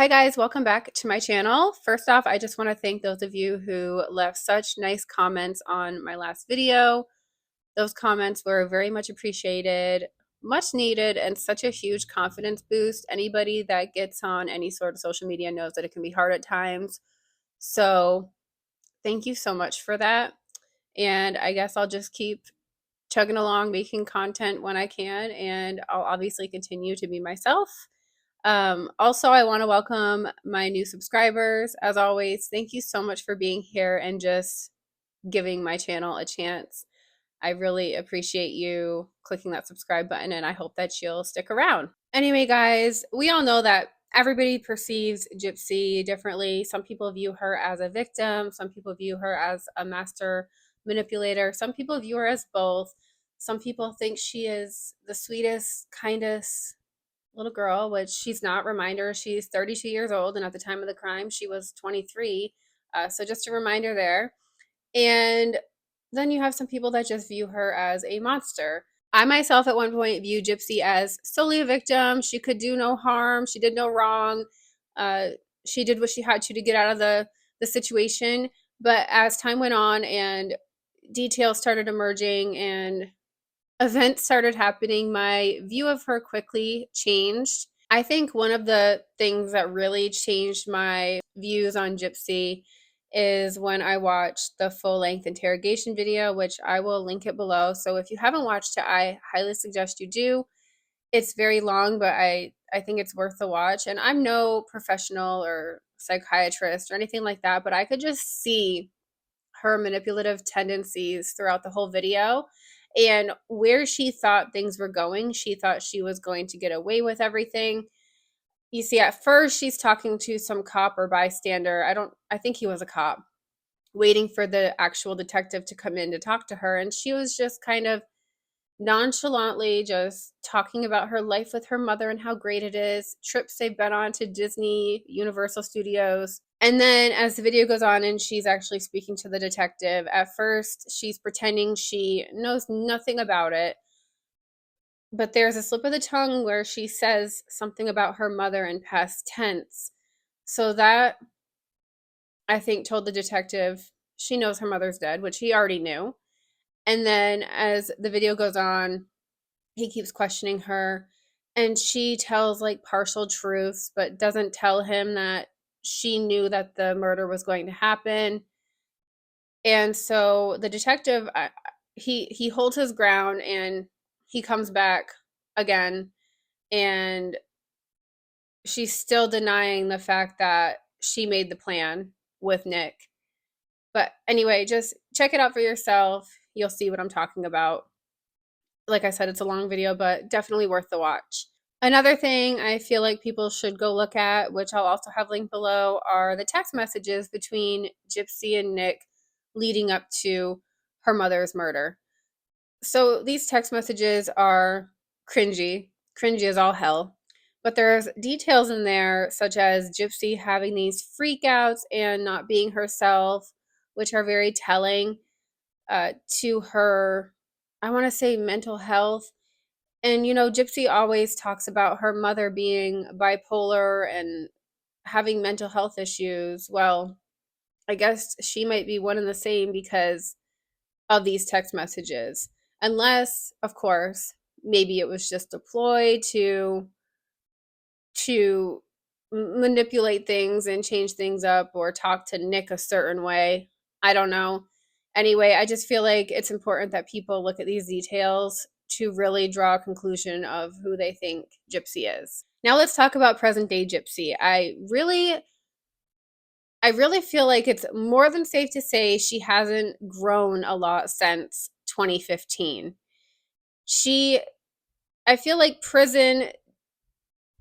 Hi guys, welcome back to my channel. First off, I just want to thank those of you who left such nice comments on my last video. Those comments were very much appreciated, much needed, and such a huge confidence boost. Anybody that gets on any sort of social media knows that it can be hard at times. So thank you so much for that. And I guess I'll just keep chugging along, making content when I can, and I'll obviously continue to be myself. Also, I want to welcome my new subscribers. As always, thank you so much for being here and just giving my channel a chance. I really appreciate you clicking that subscribe button, and I hope that you'll stick around. Anyway, guys, we all know that everybody perceives Gypsy differently. Some people view her as a victim, some people view her as a master manipulator, some people view her as both. Some people think she is the sweetest, kindest little girl, which she's not. Reminder, she's 32 years old, and at the time of the crime, she was 23. So just a reminder there. And then you have some people that just view her as a monster. I myself at one point viewed Gypsy as solely a victim. She could do no harm. She did no wrong. Uh, she did what she had to get out of the situation. But as time went on and details started emerging and events started happening, my view of her quickly changed. I think one of the things that really changed my views on Gypsy is when I watched the full length interrogation video, which I will link it below. So if you haven't watched it, I highly suggest you do. It's very long, but I think it's worth the watch. And I'm no professional or psychiatrist or anything like that, but I could just see her manipulative tendencies throughout the whole video and where she thought things were going. She thought she was going to get away with everything. You see, at first she's talking to some cop or bystander. I think he was a cop, waiting for the actual detective to come in to talk to her. And she was just kind of nonchalantly just talking about her life with her mother and how great it is, trips they've been on to Disney, Universal Studios. And then as the video goes on and she's actually speaking to the detective, at first she's pretending she knows nothing about it. But there's a slip of the tongue where she says something about her mother in past tense. So that, I think, told the detective she knows her mother's dead, which he already knew. And then as the video goes on, he keeps questioning her and she tells like partial truths, but doesn't tell him that she knew that the murder was going to happen. And so the detective, he holds his ground and he comes back again, and she's still denying the fact that she made the plan with Nick. But anyway, just check it out for yourself. You'll see what I'm talking about. Like I said, it's a long video, but definitely worth the watch. Another thing I feel like people should go look at, which I'll also have linked below, are the text messages between Gypsy and Nick leading up to her mother's murder. So these text messages are cringy as all hell. But there's details in there, such as Gypsy having these freakouts and not being herself, which are very telling to her, I want to say, mental health. And, you know, Gypsy always talks about her mother being bipolar and having mental health issues. Well, I guess she might be one and the same because of these text messages. Unless, of course, maybe it was just a ploy to manipulate things and change things up or talk to Nick a certain way. I don't know. Anyway, I just feel like it's important that people look at these details to really draw a conclusion of who they think Gypsy is. Now let's talk about present day Gypsy. I really feel like it's more than safe to say she hasn't grown a lot since 2015. I feel like prison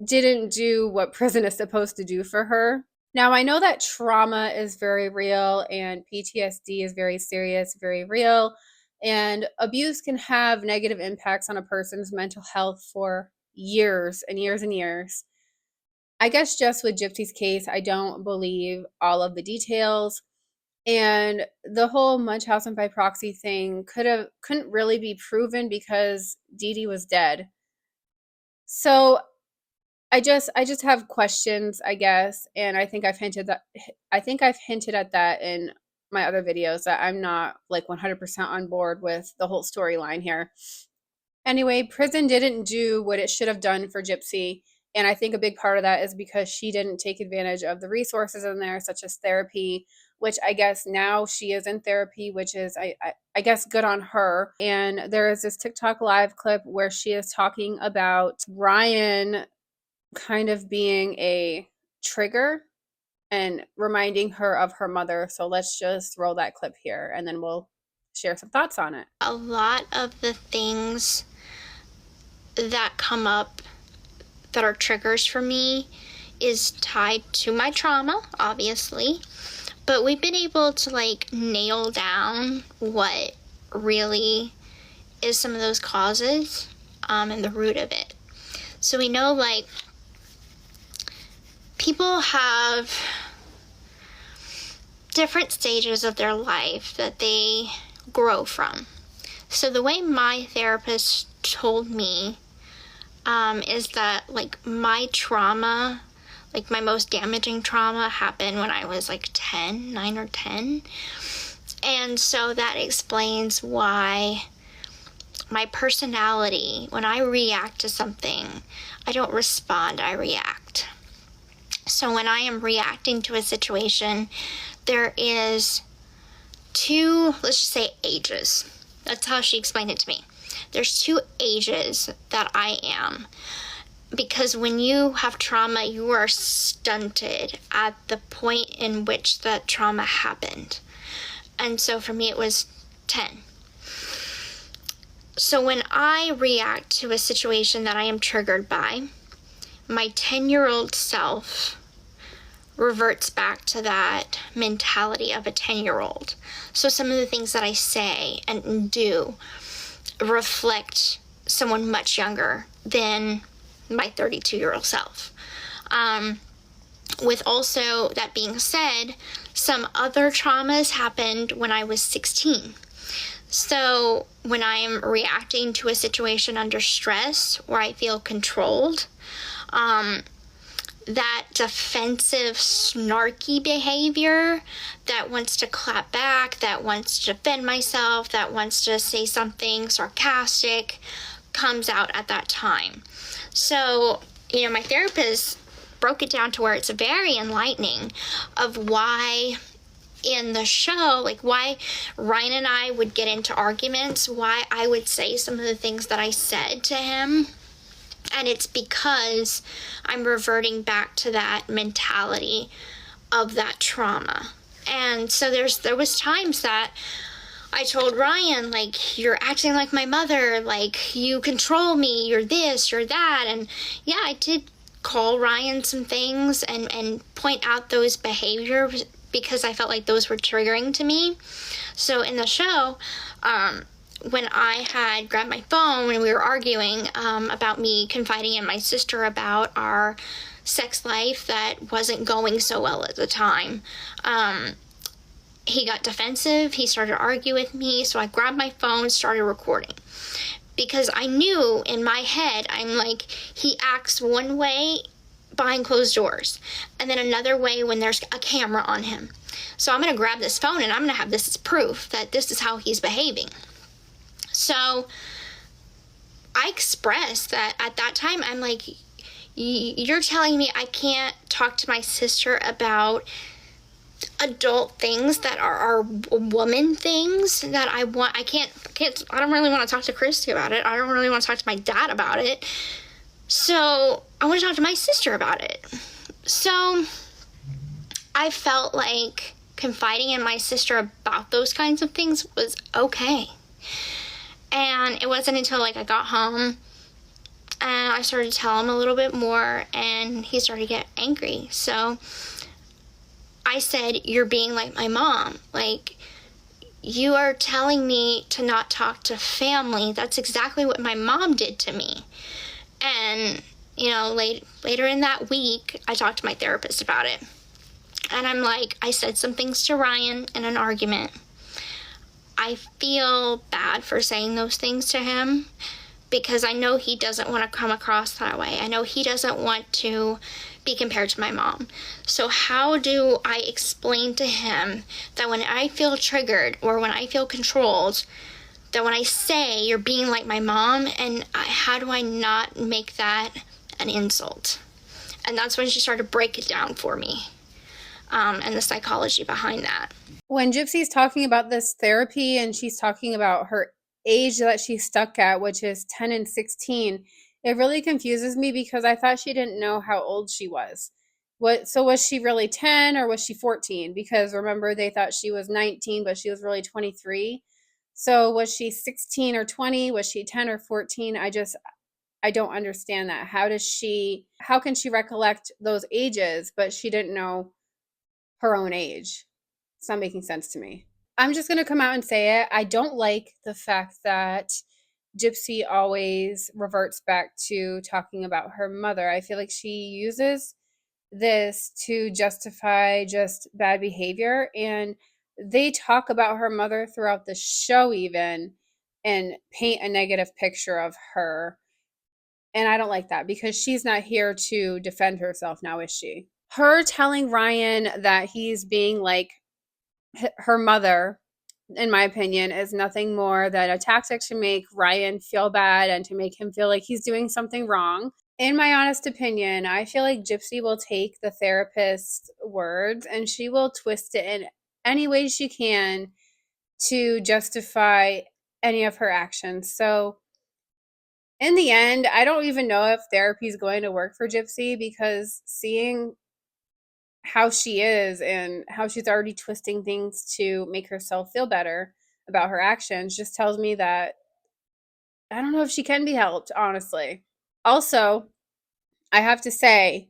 didn't do what prison is supposed to do for her. Now, I know that trauma is very real and PTSD is very serious, very real, and abuse can have negative impacts on a person's mental health for years and years and years. I guess just with Gypsy's case, I don't believe all of the details. And the whole Munchausen by proxy thing couldn't really be proven because Dee Dee was dead. So I just have questions, I guess, and I think I've hinted at that in my other videos that I'm not like 100% on board with the whole storyline here. Anyway, prison didn't do what it should have done for Gypsy, and I think a big part of that is because she didn't take advantage of the resources in there, such as therapy, which I guess now she is in therapy, which is I guess good on her. And there is this TikTok live clip where she is talking about Ryan kind of being a trigger and reminding her of her mother. So let's just roll that clip here and then we'll share some thoughts on it. A lot of the things that come up that are triggers for me is tied to my trauma, obviously, but we've been able to like nail down what really is some of those causes and the root of it. So we know like people have different stages of their life that they grow from. So the way my therapist told me is that like my trauma, like my most damaging trauma happened when I was like 9 or 10. And so that explains why my personality, when I react to something, I don't respond, I react. So when I am reacting to a situation, there is 2, let's just say ages. That's how she explained it to me. There's 2 ages that I am. Because when you have trauma, you are stunted at the point in which that trauma happened. And so for me, it was 10. So when I react to a situation that I am triggered by, my 10-year-old self reverts back to that mentality of a 10-year-old. So some of the things that I say and do reflect someone much younger than my 32-year-old self. With also that being said, some other traumas happened when I was 16. So when I am reacting to a situation under stress or I feel controlled, that defensive, snarky behavior that wants to clap back, that wants to defend myself, that wants to say something sarcastic, comes out at that time. So, my therapist broke it down to where it's very enlightening of why in the show, like why Ryan and I would get into arguments, why I would say some of the things that I said to him. And it's because I'm reverting back to that mentality of that trauma. And so there was times that I told Ryan, like, you're acting like my mother, like, you control me, you're this, you're that. And yeah, I did call Ryan some things and point out those behaviors because I felt like those were triggering to me. So in the show, when I had grabbed my phone and we were arguing about me confiding in my sister about our sex life that wasn't going so well at the time, he got defensive. He started to argue with me. So I grabbed my phone, started recording. Because I knew in my head, I'm like, he acts one way behind closed doors and then another way when there's a camera on him. So I'm going to grab this phone and I'm going to have this as proof that this is how he's behaving. So I expressed that at that time, I'm like, you're telling me I can't talk to my sister about adult things that are woman things that I don't really want to talk to Christy about it. I don't really want to talk to my dad about it. So I want to talk to my sister about it. So I felt like confiding in my sister about those kinds of things was okay. And it wasn't until like I got home and I started to tell him a little bit more and he started to get angry. So I said, you're being like my mom. Like, you are telling me to not talk to family. That's exactly what my mom did to me. And, later in that week, I talked to my therapist about it. And I'm like, I said some things to Ryan in an argument. I feel bad for saying those things to him because I know he doesn't want to come across that way. I know he doesn't want to be compared to my mom. So how do I explain to him that when I feel triggered or when I feel controlled, that when I say you're being like my mom, and how do I not make that an insult? And that's when she started to break it down for me, and the psychology behind that. When Gypsy's talking about this therapy and she's talking about her age that she's stuck at, which is 10 and 16, it really confuses me because I thought she didn't know how old she was. So was she really 10 or was she 14? Because remember, they thought she was 19, but she was really 23. So was she 16 or 20? Was she 10 or 14? I don't understand that. How can she recollect those ages, but she didn't know her own age? It's not making sense to me. I'm just going to come out and say it. I don't like the fact that Gypsy always reverts back to talking about her mother. I feel like she uses this to justify just bad behavior. And they talk about her mother throughout the show, even, and paint a negative picture of her. And I don't like that because she's not here to defend herself now, is she? Her telling Ryan that he's being like her mother, in my opinion, is nothing more than a tactic to make Ryan feel bad and to make him feel like he's doing something wrong. In my honest opinion, I feel like Gypsy will take the therapist's words and she will twist it in any way she can to justify any of her actions. So, in the end, I don't even know if therapy is going to work for Gypsy because seeing how she is and how she's already twisting things to make herself feel better about her actions just tells me that I don't know if she can be helped, honestly. Also, I have to say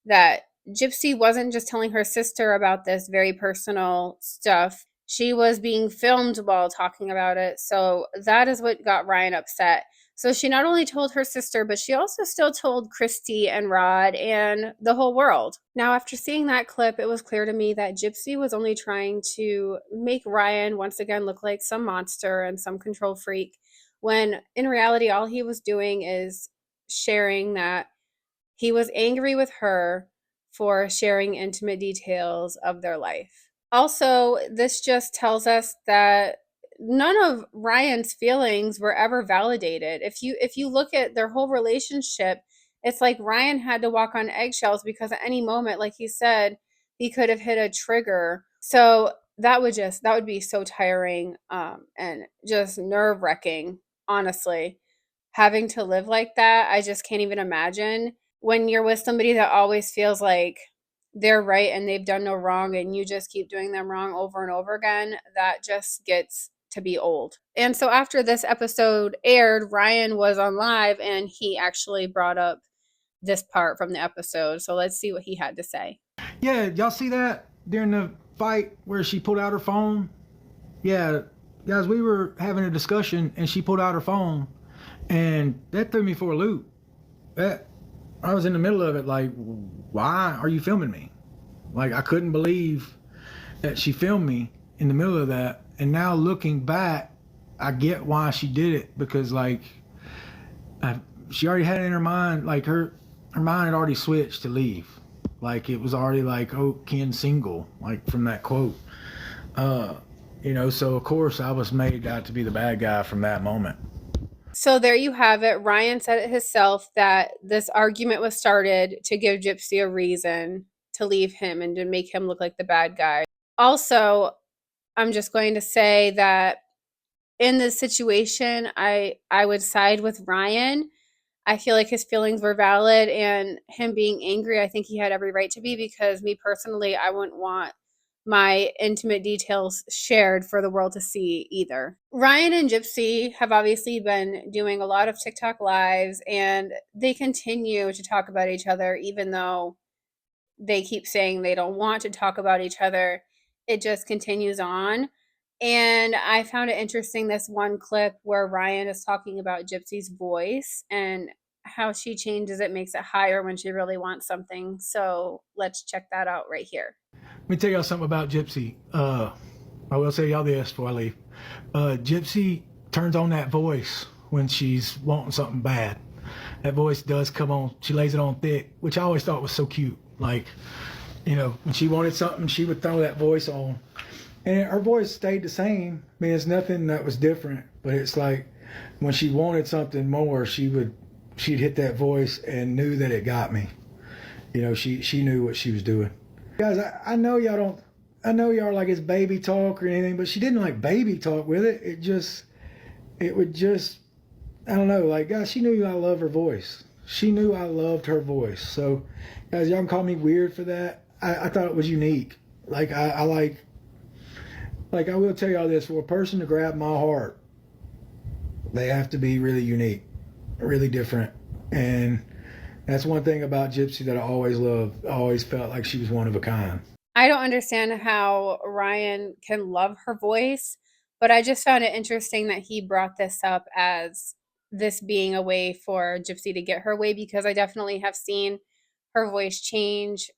that Gypsy wasn't just telling her sister about this very personal stuff. She was being filmed while talking about it. So that is what got Ryan upset. So she not only told her sister, but she also still told Christy and Rod and the whole world. Now, after seeing that clip, it was clear to me that Gypsy was only trying to make Ryan once again look like some monster and some control freak, when in reality, all he was doing is sharing that he was angry with her for sharing intimate details of their life. Also, this just tells us that none of Ryan's feelings were ever validated. If you look at their whole relationship, it's like Ryan had to walk on eggshells because at any moment, like he said, he could have hit a trigger. So that would be so tiring, and just nerve-wracking, honestly. Having to live like that, I just can't even imagine when you're with somebody that always feels like they're right and they've done no wrong and you just keep doing them wrong over and over again. That just gets to be old. And so after this episode aired, Ryan was on live and he actually brought up this part from the episode. So let's see what he had to say. Yeah, y'all see that during the fight where she pulled out her phone? Yeah, guys, we were having a discussion and she pulled out her phone, and that threw me for a loop. That I was in the middle of it, like, why are you filming me? Like, I couldn't believe that she filmed me in the middle of that. And now looking back, I get why she did it, because like she already had it in her mind, like her mind had already switched to leave. Like it was already like, oh, Ken single, like from that quote. So of course I was made out to be the bad guy from that moment. So there you have it. Ryan said it himself that this argument was started to give Gypsy a reason to leave him and to make him look like the bad guy. Also, I'm just going to say that in this situation, I would side with Ryan. I feel like his feelings were valid, and him being angry, I think he had every right to be, because me personally, I wouldn't want my intimate details shared for the world to see either. Ryan and Gypsy have obviously been doing a lot of TikTok lives, and they continue to talk about each other even though they keep saying they don't want to talk about each other. It just continues on. And I found it interesting, this one clip where Ryan is talking about Gypsy's voice and how she changes it, makes it higher when she really wants something. So let's check that out right here. Let me tell y'all something about Gypsy. I will say y'all this before I leave. Gypsy turns on that voice when she's wanting something bad. That voice does come on. She lays it on thick, which I always thought was so cute. Like, you know, when she wanted something, she would throw that voice on. And her voice stayed the same. I mean, it's nothing that was different, but it's like when she wanted something more, she'd hit that voice and knew that it got me. You know, she knew what she was doing. Guys, I know y'all don't, I know y'all are like it's baby talk or anything, but she didn't like baby talk with it. It would just, I don't know, like, guys, she knew I love her voice. She knew I loved her voice. So, guys, y'all can call me weird for that. I thought it was unique. Like, I will tell y'all this, for a person to grab my heart, they have to be really unique, really different. And that's one thing about Gypsy that I always loved. I always felt like she was one of a kind. I don't understand how Ryan can love her voice, but I just found it interesting that he brought this up as this being a way for Gypsy to get her way, because I definitely have seen her voice change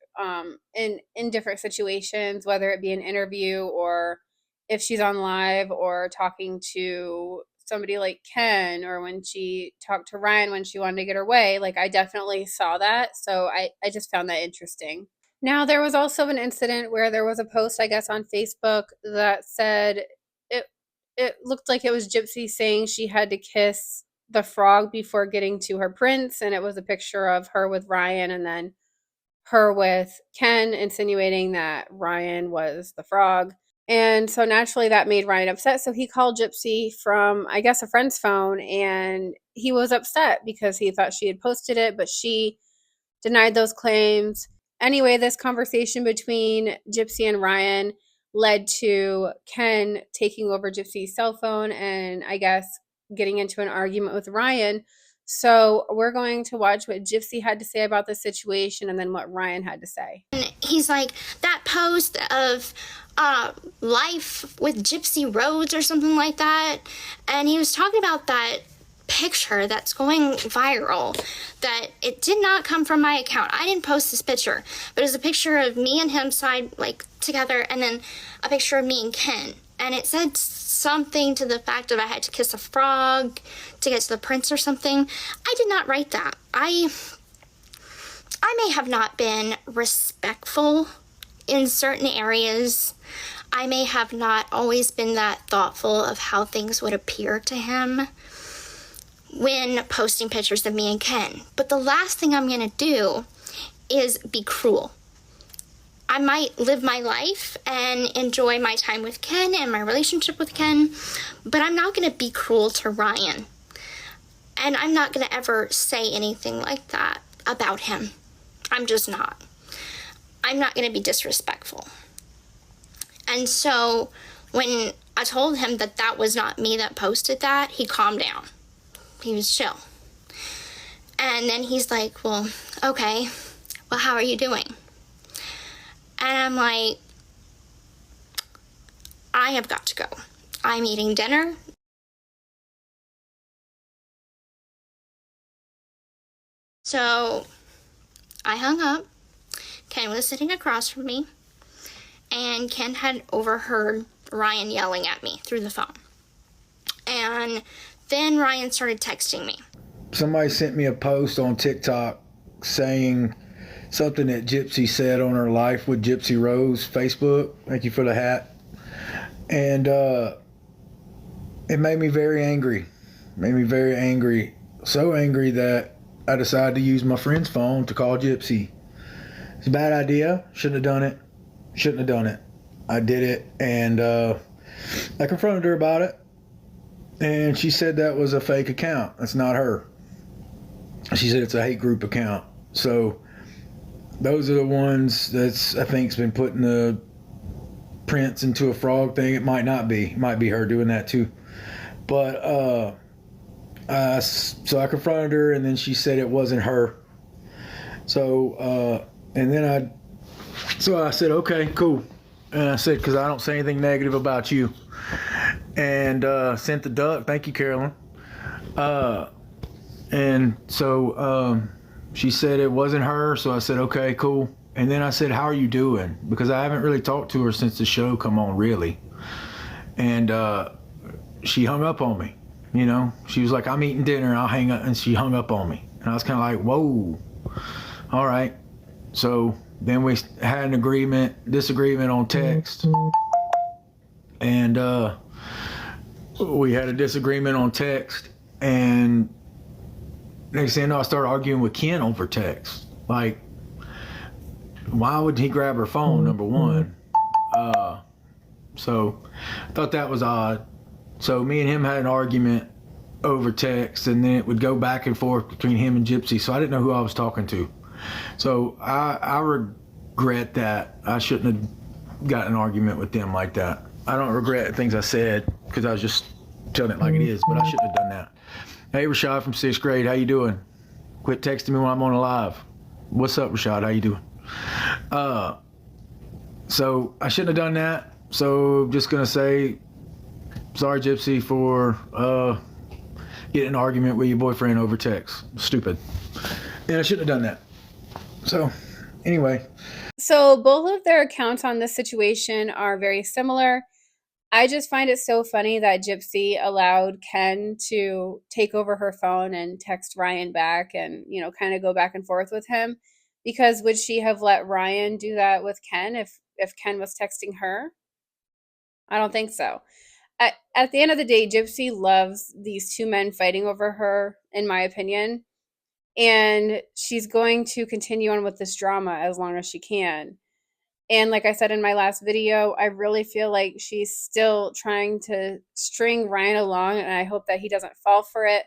in different situations, whether it be an interview or if she's on live or talking to somebody like Ken, or when she talked to Ryan when she wanted to get her way. Like, I definitely saw that. So I just found that interesting. Now, there was also an incident where there was a post, I guess, on Facebook that said it looked like it was Gypsy saying she had to kiss the frog before getting to her prince, and it was a picture of her with Ryan and then her with Ken, insinuating that Ryan was the frog. And so naturally that made Ryan upset. So he called Gypsy from, I guess, a friend's phone, and he was upset because he thought she had posted it, but she denied those claims. Anyway, this conversation between Gypsy and Ryan led to Ken taking over Gypsy's cell phone and, I guess, getting into an argument with Ryan. So we're going to watch what Gypsy had to say about the situation and then what Ryan had to say. And he's like, that post of life with Gypsy Rhodes or something like that. And he was talking about that picture that's going viral, that it did not come from my account. I didn't post this picture, but it was a picture of me and him side, like, together, and then a picture of me and Ken. And it said something to the fact that I had to kiss a frog to get to the prince or something. I did not write that. I may have not been respectful in certain areas. I may have not always been that thoughtful of how things would appear to him when posting pictures of me and Ken. But the last thing I'm going to do is be cruel. I might live my life and enjoy my time with Ken and my relationship with Ken, but I'm not going to be cruel to Ryan. And I'm not going to ever say anything like that about him. I'm just not. I'm not going to be disrespectful. And so when I told him that that was not me that posted that, he calmed down. He was chill. And then he's like, well, okay, well, how are you doing? And I'm like, I have got to go. I'm eating dinner. So I hung up. Ken was sitting across from me, and Ken had overheard Ryan yelling at me through the phone. And then Ryan started texting me. Somebody sent me a post on TikTok saying something that Gypsy said on her Life with Gypsy Rose Facebook. Thank you for the hat. And it made me very angry. So angry that I decided to use my friend's phone to call Gypsy. It's a bad idea. Shouldn't have done it. I did it, and I confronted her about it. And she said that was a fake account. That's not her. She said it's a hate group account. So those are the ones that's, I think, has been putting the prince into a frog thing. It might not be. It might be her doing that too. But so I confronted her, and then she said it wasn't her. So and then I said, okay, cool. And I said, because I don't say anything negative about you. And sent the duck. Thank you, Carolyn. And so she said it wasn't her. So I said, okay, cool. And then I said, how are you doing? Because I haven't really talked to her since the show come on, really. And she hung up on me. You know, she was like, I'm eating dinner, I'll hang up. And she hung up on me. And I was kind of like, whoa, all right. So then we had an disagreement on text. And we had a disagreement on text. And next thing you know, I started arguing with Ken over text. Like, why would he grab her phone, number one? So I thought that was odd. So me and him had an argument over text, and then it would go back and forth between him and Gypsy. So I didn't know who I was talking to. So I regret that. I shouldn't have got an argument with them like that. I don't regret things I said because I was just telling it like it is, but I shouldn't have done that. Hey, Rashad from 6th grade, how you doing? Quit texting me when I'm on a live. What's up, Rashad? How you doing? So I shouldn't have done that. So just gonna say, sorry, Gypsy, for getting an argument with your boyfriend over text. Stupid. Yeah, I shouldn't have done that. So anyway. So both of their accounts on this situation are very similar. I just find it so funny that Gypsy allowed Ken to take over her phone and text Ryan back and, you know, kind of go back and forth with him. Because would she have let Ryan do that with Ken if Ken was texting her? I don't think so. At the end of the day, Gypsy loves these two men fighting over her, in my opinion. And she's going to continue on with this drama as long as she can. And like I said in my last video, I really feel like she's still trying to string Ryan along, and I hope that he doesn't fall for it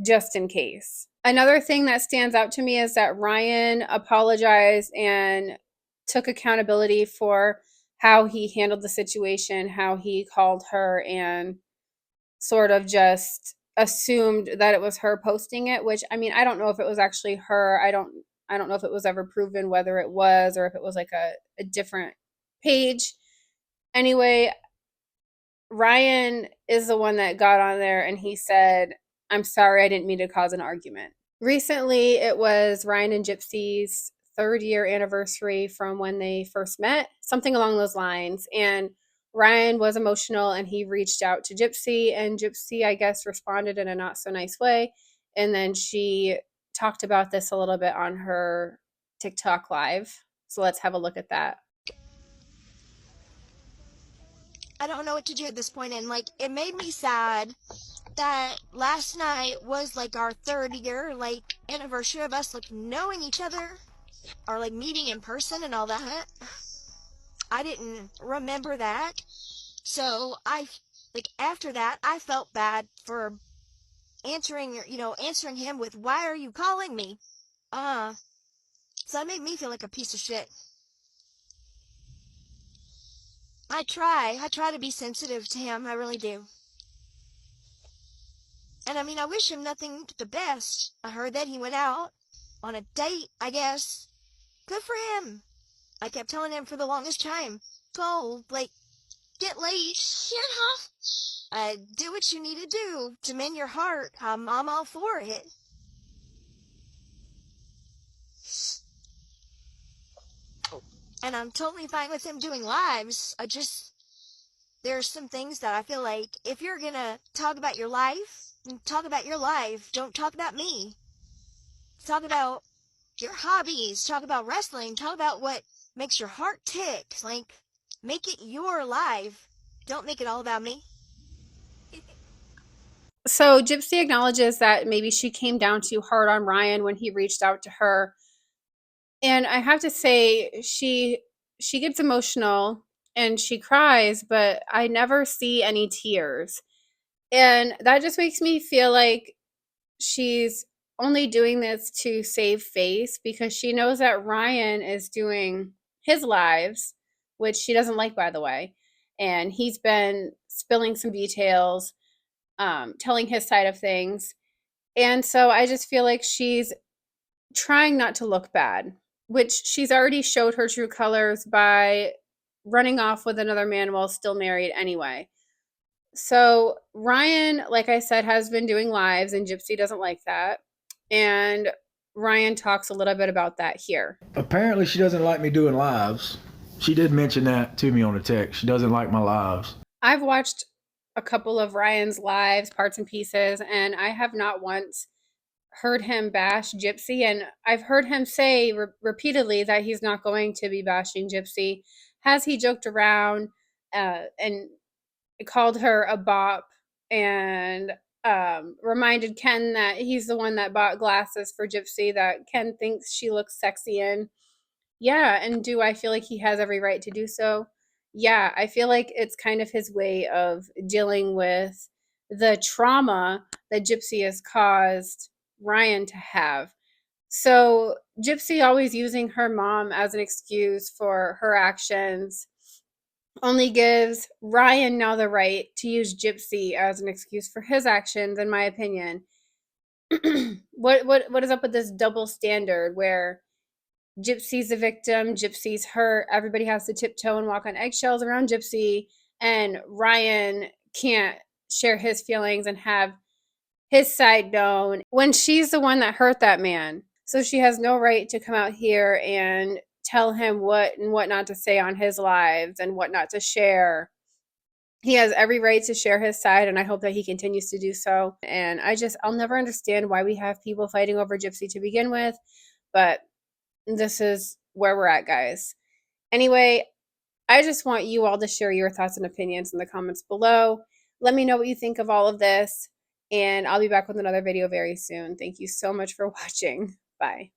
just in case. Another thing that stands out to me is that Ryan apologized and took accountability for how he handled the situation, how he called her and sort of just assumed that it was her posting it, which I mean, I don't know if it was actually her. I don't know if it was ever proven whether it was or if it was like a different page. Anyway, Ryan is the one that got on there and he said, I'm sorry, I didn't mean to cause an argument. Recently, it was Ryan and Gypsy's 3rd-year anniversary from when they first met, something along those lines. And Ryan was emotional and he reached out to Gypsy, and Gypsy, I guess, responded in a not so nice way. And then she talked about this a little bit on her TikTok live. So let's have a look at that. I don't know what to do at this point, and like it made me sad that last night was like our 3rd-year anniversary of us knowing each other or meeting in person and all that. I didn't remember that, so I after that I felt bad for answering him with, why are you calling me? So that made me feel like a piece of shit. I try to be sensitive to him, I really do. And I mean, I wish him nothing but the best. I heard that he went out on a date, I guess. Good for him. I kept telling him for the longest time, go, get laid, do what you need to do to mend your heart. I'm all for it. And I'm totally fine with him doing lives. There's some things that I feel like if you're gonna talk about your life, talk about your life. Don't talk about me. Talk about your hobbies. Talk about wrestling. Talk about what makes your heart tick. Make it your life. Don't make it all about me. So Gypsy acknowledges that maybe she came down too hard on Ryan when he reached out to her. And I have to say, she gets emotional and she cries, but I never see any tears. And that just makes me feel like she's only doing this to save face because she knows that Ryan is doing his lives, which she doesn't like, by the way. And he's been spilling some details, telling his side of things. And so I just feel like she's trying not to look bad, which she's already showed her true colors by running off with another man while still married anyway. So Ryan, like I said, has been doing lives, and Gypsy doesn't like that. And Ryan talks a little bit about that here. Apparently she doesn't like me doing lives. She did mention that to me on the text. She doesn't like my lives. I've watched a couple of Ryan's lives, parts and pieces, and I have not once heard him bash Gypsy. And I've heard him say repeatedly that he's not going to be bashing Gypsy. Has he joked around and called her a bop and reminded Ken that he's the one that bought glasses for Gypsy that Ken thinks she looks sexy in? Yeah, and do I feel like he has every right to do so? Yeah, I feel like it's kind of his way of dealing with the trauma that Gypsy has caused Ryan to have. So, Gypsy always using her mom as an excuse for her actions only gives Ryan now the right to use Gypsy as an excuse for his actions, in my opinion. What is up with this double standard where Gypsy's a victim, Gypsy's hurt, everybody has to tiptoe and walk on eggshells around Gypsy, and Ryan can't share his feelings and have his side known when she's the one that hurt that man. So she has no right to come out here and tell him what and what not to say on his lives and what not to share. He has every right to share his side, and I hope that he continues to do so. And I'll never understand why we have people fighting over Gypsy to begin with, but this is where we're at, guys. Anyway, I just want you all to share your thoughts and opinions in the comments below. Let me know what you think of all of this, and I'll be back with another video very soon. Thank you so much for watching. Bye.